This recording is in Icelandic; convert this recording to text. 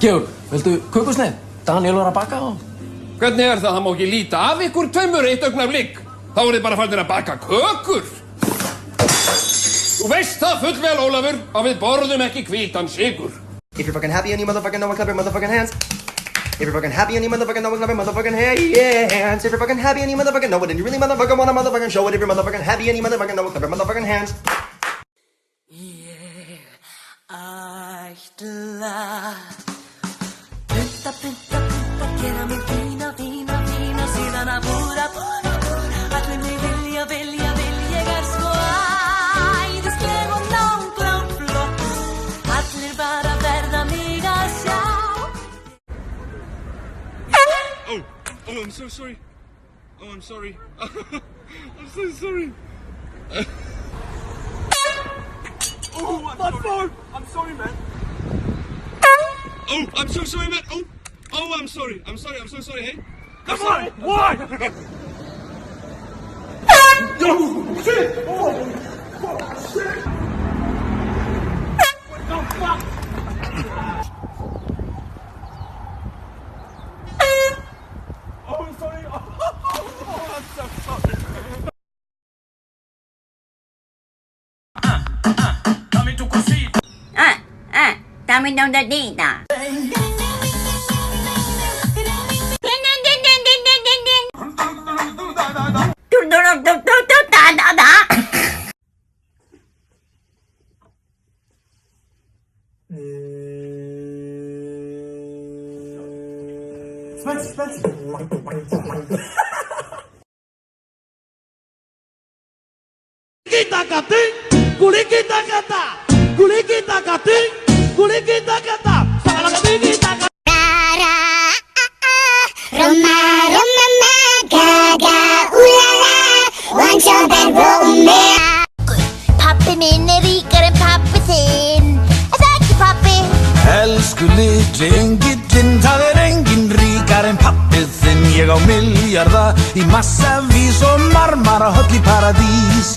Georg, viltu kökusneið? Daniel var að baka á. Hvernig er það? Það má ekki líta af ykkur tveimur eitt augnablik. Þá er þið bara farnir að baka kökur. Þú veist það fullvel, Ólafur, að við borðum ekki hvítan sykur. If you're fucking happy and you motherfucking know it, clap your motherfucking hands. If you're fucking happy and you motherfucking know it, clap your motherfucking hands. If you're fucking happy and you motherfucking know it, and you really motherfucking wanna motherfucking show it. If you're motherfucking happy and you motherfucking know it, clap your motherfucking hands. Ætla pynta, gera mig fína, fína, fína, síðan að búra, búra, búra. Allir mig vilja, ég svo æðisleg og náttúran flott. Allir bara verða mig að sjá. Oh, I'm so sorry. Oh, I'm sorry. I'm so sorry. Oh, my phone! I'm sorry, man. Oh, I'm so sorry, man. Oh, I'm sorry. I'm so sorry, hey? Come on! Why? Oh, shit! Oh, shit! What the fuck? Oh, I'm sorry. Oh, I'm so sorry. Dame tu cosita. Dame una dita. Pappi minn ríkar en pappi þinn. Það ekki pappi? Elsku litli engillinn, það enginn ríkar en pappið þinn. Ég á milljarða í massavís og marmarahöll í paradís.